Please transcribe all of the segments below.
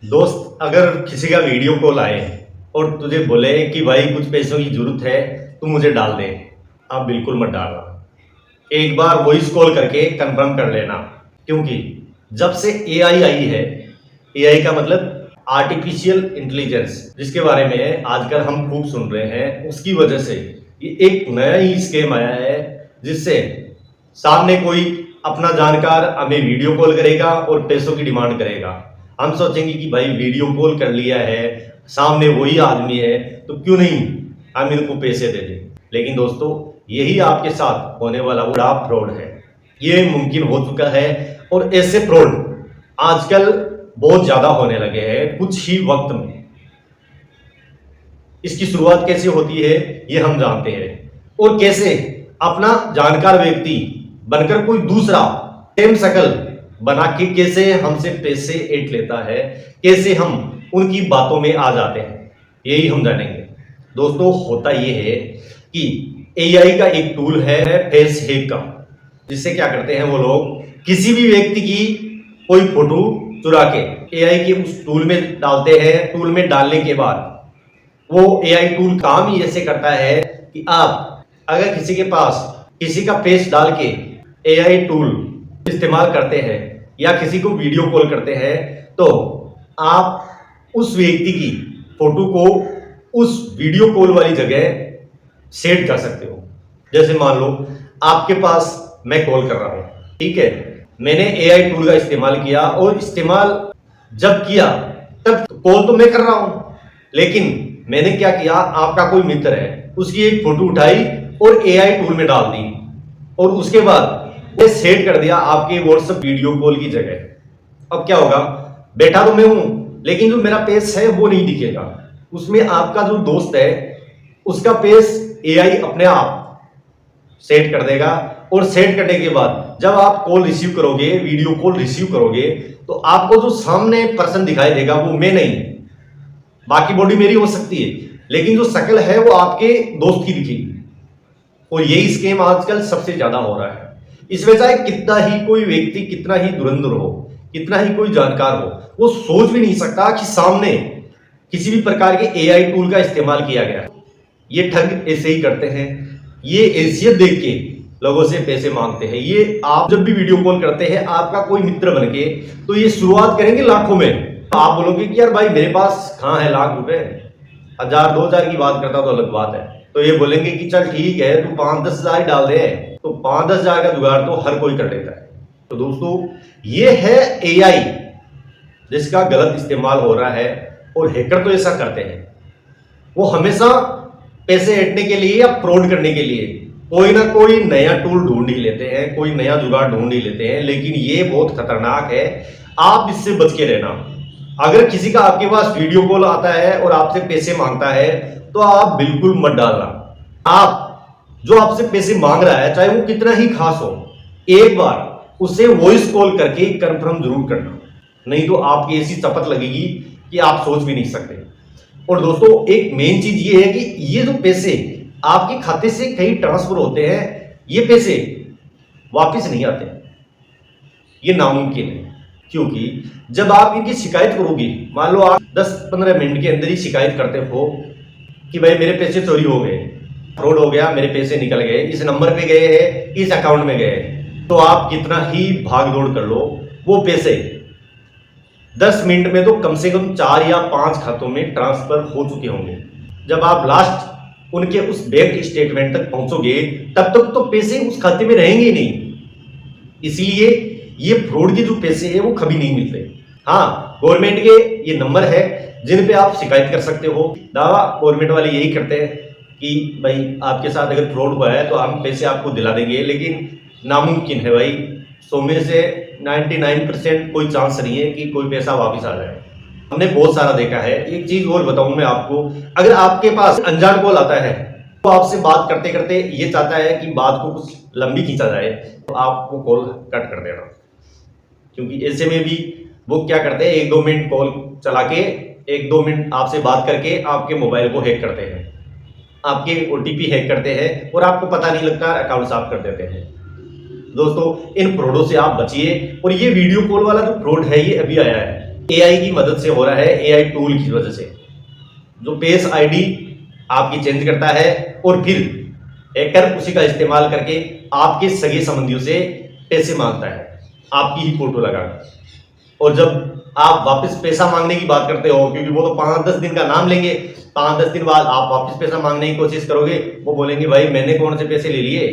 दोस्त, अगर किसी का वीडियो कॉल आए और तुझे बोले कि भाई कुछ पैसों की जरूरत है, तू मुझे डाल दे, आप बिल्कुल मत डालना। एक बार वॉइस कॉल करके कंफर्म कर लेना, क्योंकि जब से एआई आई है, एआई का मतलब आर्टिफिशियल इंटेलिजेंस, जिसके बारे में आजकल हम खूब सुन रहे हैं, उसकी वजह से ये एक नया ही स्कीम आया है, जिससे सामने कोई अपना जानकार हमें वीडियो कॉल करेगा और पैसों की डिमांड करेगा। हम सोचेंगे कि भाई वीडियो कॉल कर लिया है, सामने वही आदमी है, तो क्यों नहीं हम इनको पैसे दे दें। लेकिन दोस्तों, यही आपके साथ होने वाला बड़ा फ्रॉड है। ये मुमकिन हो चुका है और ऐसे फ्रॉड आजकल बहुत ज्यादा होने लगे हैं कुछ ही वक्त में। इसकी शुरुआत कैसे होती है ये हम जानते हैं, और कैसे अपना जानकार व्यक्ति बनकर कोई दूसरा सेम शकल बना के कैसे हमसे पैसे ऐंठ लेता है, कैसे हम उनकी बातों में आ जाते हैं, यही हम जानेंगे। दोस्तों, होता ये है कि एआई का एक टूल है फेस हैक का, जिससे क्या करते हैं वो लोग, किसी भी व्यक्ति की कोई फोटो चुरा के एआई के उस टूल में डालते हैं। टूल में डालने के बाद वो एआई टूल काम ही ऐसे करता है कि आप अगर किसी के पास किसी का फेस डाल के एआई टूल इस्तेमाल करते हैं या किसी को वीडियो कॉल करते हैं, तो आप उस व्यक्ति की फोटो को उस वीडियो कॉल वाली जगह सेट कर सकते हो। जैसे मान लो आपके पास मैं कॉल कर रहा हूं, ठीक है, मैंने एआई टूल का इस्तेमाल किया, और इस्तेमाल जब किया तब कॉल तो मैं कर रहा हूं, लेकिन मैंने क्या किया, आपका कोई मित्र है, उसकी एक फोटो उठाई और एआई टूल में डाल दी, और उसके बाद ये सेट कर दिया आपके व्हाट्सएप वीडियो कॉल की जगह। अब क्या होगा, बैठा तो मैं हूं, लेकिन जो मेरा पेज है वो नहीं दिखेगा, उसमें आपका जो दोस्त है उसका पेज एआई अपने आप सेट कर देगा। और सेट करने के बाद जब आप कॉल रिसीव करोगे, वीडियो कॉल रिसीव करोगे, तो आपको जो सामने पर्सन दिखाई देगा वो मैं नहीं, बाकी बॉडी मेरी हो सकती है, लेकिन जो शक्ल है वो आपके दोस्त की दिखेगी। और यही स्कीम आजकल सबसे ज्यादा हो रहा है। इसमें चाहे कितना ही कोई व्यक्ति, कितना ही धुरंधर हो, कितना ही कोई जानकार हो, वो सोच भी नहीं सकता कि सामने किसी भी प्रकार के एआई टूल का इस्तेमाल किया गया। ये ठग ऐसे ही करते हैं, ये हैसियत देख के लोगों से पैसे मांगते हैं। ये आप जब भी वीडियो कॉल करते हैं आपका कोई मित्र बनके, तो ये शुरुआत करेंगे लाखों में। आप बोलोगे कि यार भाई मेरे पास कहाँ है लाख रुपए, 1000-2000 की बात करता तो अलग बात है, तो ये बोलेंगे कि चल ठीक है तू 5-10 हजार ही डाल दे, तो 5-10 हजार का जुगाड़ तो हर कोई कर लेता है। तो दोस्तों, ये है एआई जिसका गलत इस्तेमाल हो रहा है, और हैकर तो ऐसा करते हैं, वो हमेशा पैसे ऐंठने के लिए या फ्रॉड करने के लिए कोई ना कोई नया टूल ढूंढ ही लेते हैं, कोई नया जुगाड़ ढूंढ ही लेते हैं। लेकिन ये बहुत खतरनाक है, आप इससे बच के रहना। अगर किसी का आपके पास वीडियो कॉल आता है और आपसे पैसे मांगता है, तो आप बिल्कुल मत डालना। आप जो आपसे पैसे मांग रहा है, चाहे वो कितना ही खास हो, एक बार उसे वॉइस कॉल करके कंफर्म जरूर करना, नहीं तो आपकी ऐसी चपत लगेगी कि आप सोच भी नहीं सकते। और दोस्तों, एक मेन चीज ये है कि ये जो पैसे आपके खाते से कहीं ट्रांसफर होते हैं, ये पैसे वापस नहीं आते, ये नामुमकिन है। क्योंकि जब आप इनकी शिकायत करोगे, मान लो आप 10-15 मिनट के अंदर ही शिकायत करते हो कि भाई मेरे पैसे चोरी हो गए, फ्रॉड हो गया, मेरे पैसे निकल गए, इस नंबर पे गए हैं, इस अकाउंट में गए, तो आप कितना ही भाग दौड़ कर लो, वो पैसे 10 मिनट में तो कम से कम 4 या 5 खातों में ट्रांसफर हो चुके होंगे। जब आप लास्ट उनके उस बैंक स्टेटमेंट तक पहुंचोगे, तब तक तो पैसे उस खाते में रहेंगे ही नहीं। इसलिए ये फ्रॉड के जो पैसे हैं वो कभी नहीं मिलते। हाँ, गवर्नमेंट के ये नंबर है जिन पे आप शिकायत कर सकते हो। दावा गवर्नमेंट वाले यही करते हैं कि भाई आपके साथ अगर फ्रॉड हुआ है तो हम पैसे आपको दिला देंगे, लेकिन नामुमकिन है भाई। 100 में से 99% कोई चांस नहीं है कि कोई पैसा वापस आ जाए। हमने बहुत सारा देखा है। एक चीज और बताऊं मैं आपको, अगर आपके पास अनजान कॉल आता है, तो आपसे बात करते करते ये चाहता है कि बात को कुछ लंबी खींचा जाए, तो आप वो कॉल कट कर देना। क्योंकि ऐसे में भी वो क्या करते हैं, 1-2 मिनट कॉल चला के 1-2 मिनट आपसे बात करके आपके मोबाइल को हैक करते हैं, आपके ओटीपी हैक करते हैं, और आपको पता नहीं लगता, अकाउंट साफ कर देते हैं। दोस्तों, इन फ्रॉडों से आप बचिए। और ये वीडियो कॉल वाला जो फ्रॉड है ये अभी आया है, एआई की मदद से हो रहा है, एआई टूल की वजह से, जो फेस आईडी आपकी चेंज करता है और फिर हैकर उसी का इस्तेमाल करके आपके सगे संबंधियों से पैसे मांगता है, आपकी ही फोटो लगाकर। और जब आप वापस पैसा मांगने की बात करते हो, क्योंकि वो तो 5-10 दिन का नाम लेंगे, 5-10 दिन बाद आप वापस पैसा मांगने की कोशिश करोगे, वो बोलेंगे भाई मैंने कौन से पैसे ले लिए,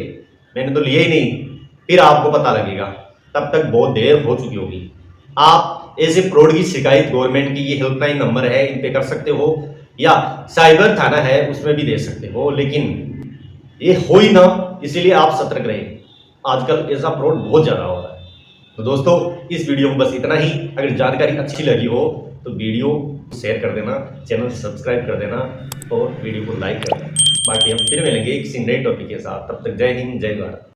मैंने तो लिए ही नहीं। फिर आपको पता लगेगा, तब तक बहुत देर हो चुकी होगी। आप ऐसे फ्रॉड की शिकायत गवर्नमेंट की ये हेल्पलाइन नंबर है, इन पे कर सकते हो, या साइबर थाना है उसमें भी दे सकते हो, लेकिन ये हो ही ना, इसीलिए आप सतर्क रहें। आजकल ऐसा फ्रॉड बहुत ज्यादा हो रहा है। तो दोस्तों, इस वीडियो में बस इतना ही। अगर जानकारी अच्छी लगी हो तो वीडियो शेयर कर देना, चैनल सब्सक्राइब कर देना और वीडियो को लाइक कर देना। बाकी हम फिर मिलेंगे किसी नए टॉपिक के साथ। तब तक जय हिंद, जय भारत।